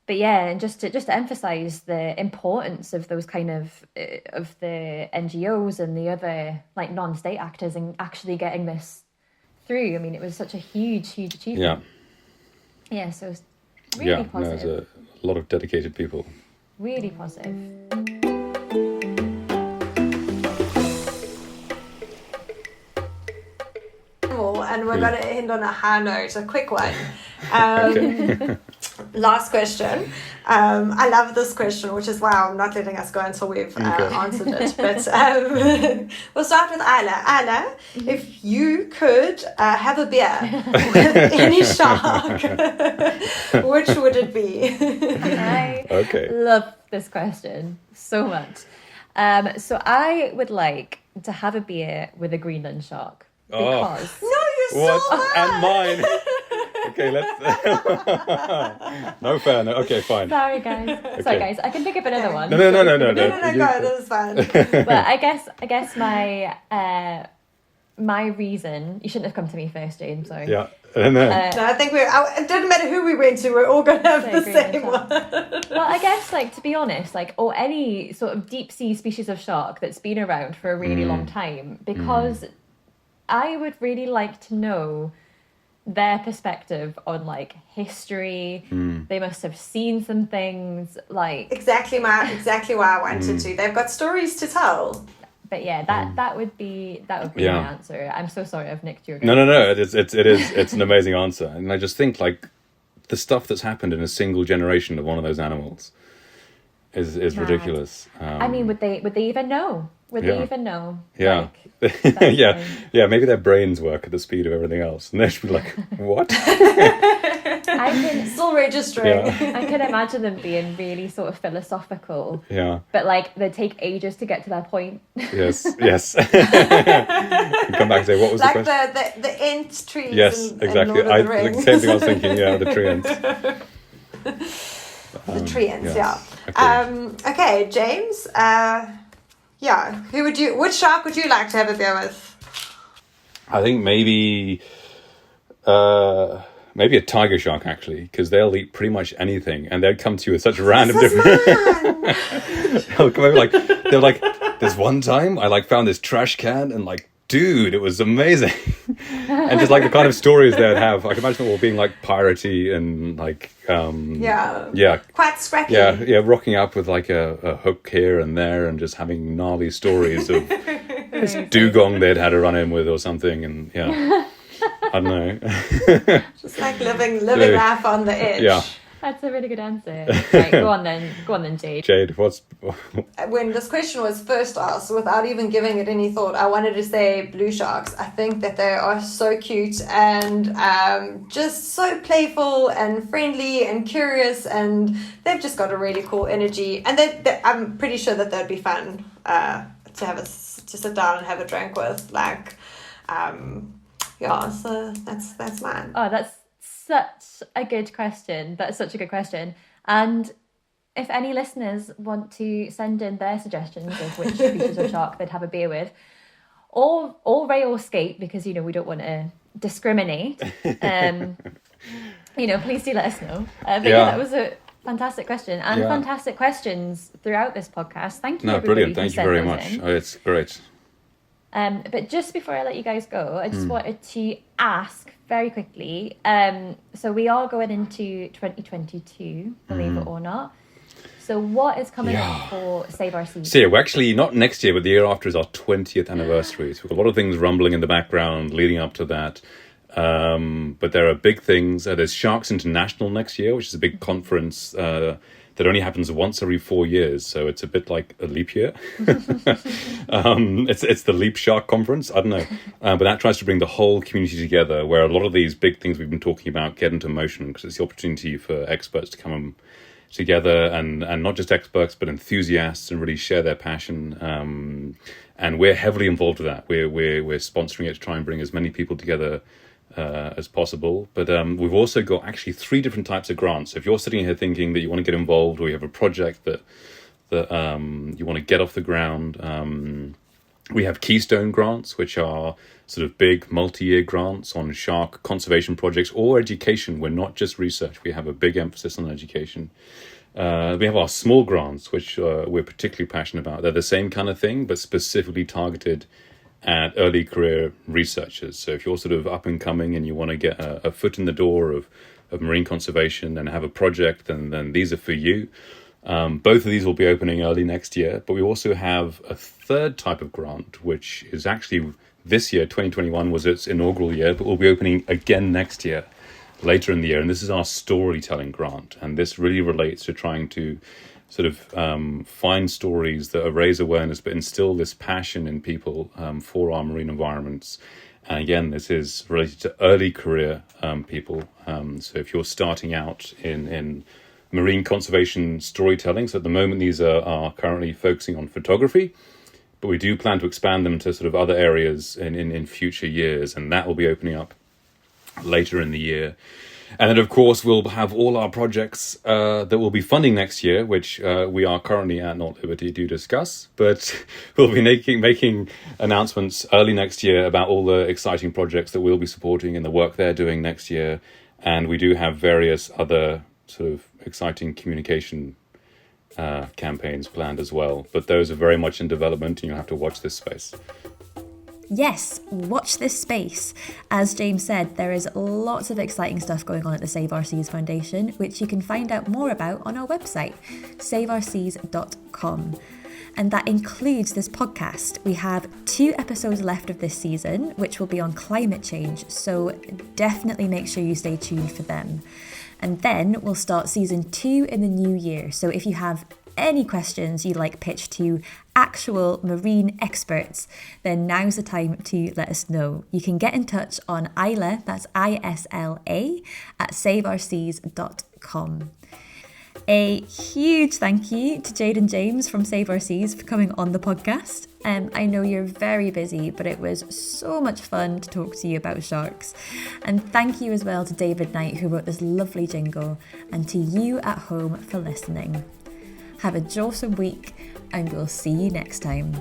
But yeah, and just to emphasize the importance of those kind of the NGOs and the other like non-state actors in actually getting this through. I mean, it was such a huge achievement. Yeah, so it's really positive. No, there's a lot of dedicated people. Really positive. And we're going to end on a high note, a quick one. Okay. Last question. I love this question, which is why I'm not letting us go until we've answered it. But we'll start with Isla. Isla, if you could have a beer with any shark, which would it be? I love this question so much. So I would like to have a beer with a Greenland shark. Because... No, you're so mad. And mine. Okay, let's... No fair, no. Okay, fine. Sorry, guys. Sorry, guys. I can pick up another one. No, No, go, that is fine. But I guess my reason... You shouldn't have come to me first, James, sorry. Yeah. No, I think it didn't matter who we went to, we're all going to have the same one. Well, I guess, like, to be honest, like, or any sort of deep sea species of shark that's been around for a really long time, because I would really like to know their perspective on, like, history. They must have seen some things, like... Exactly why I wanted to. They've got stories to tell. But yeah, that would be my answer. I'm so sorry I've nicked your... No. It's an amazing answer. And I just think, like, the stuff that's happened in a single generation of one of those animals is ridiculous. I mean, would they even know? Would they even know? Yeah. Like, yeah, maybe their brains work at the speed of everything else. And they should be like, what? I can still registering. I can imagine them being really sort of philosophical. Yeah. But like they take ages to get to that point. Yes. You come back and say, what was the question? Like the Ent trees. Yes, exactly. The same thing I was thinking. Yeah, the tree Ent. The tree Ents. Yes. Yeah. Okay, James. Which shark would you like to have a beer with? I think maybe a tiger shark, actually, because they'll eat pretty much anything, and they'd come to you with such random different. They'll come over they're like, there's one time I found this trash can, and dude, it was amazing. And just the kind of stories they'd have, I can imagine it all being piratey and quite scrappy. Yeah, rocking up with a hook here and there, and just having gnarly stories of this dugong they'd had a run in with or something, and I don't know. Just living life on the edge. Yeah. That's a really good answer. Right, go on then, Jade. Jade, when this question was first asked, without even giving it any thought, I wanted to say blue sharks. I think that they are so cute and just so playful and friendly and curious, and they've just got a really cool energy. And I'm pretty sure that they'd be fun to sit down and have a drink with. So that's mine. Oh, that's such a good question. And if any listeners want to send in their suggestions of which species of shark they'd have a beer with, or ray or skate, because we don't want to discriminate, please do let us know. That was a fantastic question, and fantastic questions throughout this podcast. Thank you. No, brilliant. Thank you very much. Oh, it's great. But just before I let you guys go, I just wanted to ask very quickly. So we are going into 2022, believe it or not. So what is coming up for Save Our Seas? So yeah, we're actually not next year, but the year after is our 20th anniversary. So we've got a lot of things rumbling in the background leading up to that. But there are big things. There's Sharks International next year, which is a big conference that only happens once every 4 years. So it's a bit like a leap year. It's the Leap Shark Conference. I don't know. But that tries to bring the whole community together, where a lot of these big things we've been talking about get into motion, because it's the opportunity for experts to come together, and not just experts, but enthusiasts, and really share their passion. And we're heavily involved with that. We're sponsoring it to try and bring as many people together as possible. But we've also got actually 3 different types of grants. So if you're sitting here thinking that you want to get involved, or you have a project that you want to get off the ground, we have Keystone grants, which are sort of big multi-year grants on shark conservation projects or education. We're not just research. We have a big emphasis on education. We have our small grants, which we're particularly passionate about. They're the same kind of thing, but specifically targeted at early career researchers. So if you're sort of up and coming and you want to get a foot in the door of marine conservation and have a project, then these are for you. Both of these will be opening early next year, but we also have a third type of grant, which is actually this year, 2021 was its inaugural year, but we'll be opening again next year, later in the year. And this is our storytelling grant. And this really relates to trying to sort of find stories that raise awareness, but instill this passion in people for our marine environments. And again, this is related to early career people. So if you're starting out in marine conservation storytelling, so at the moment these are currently focusing on photography, but we do plan to expand them to sort of other areas in future years, and that will be opening up later in the year. And then, of course, we'll have all our projects that we'll be funding next year, which we are currently at not liberty to discuss, but we'll be making announcements early next year about all the exciting projects that we'll be supporting and the work they're doing next year. And we do have various other sort of exciting communication campaigns planned as well, but those are very much in development, and you'll have to watch this space. Yes, watch this space. As James said, there is lots of exciting stuff going on at the Save Our Seas Foundation, which you can find out more about on our website, saveourseas.com. And that includes this podcast. We have 2 episodes left of this season, which will be on climate change, so definitely make sure you stay tuned for them. And then we'll start season 2 in the new year. So if you have any questions you'd like pitched to actual marine experts, then now's the time to let us know. You can get in touch on Isla, that's ISLA, at saveourseas.com. A huge thank you to Jade and James from Save Our Seas for coming on the podcast. I know you're very busy, but it was so much fun to talk to you about sharks. And thank you as well to David Knight, who wrote this lovely jingle, and to you at home for listening. Have a jawsome week, and we'll see you next time.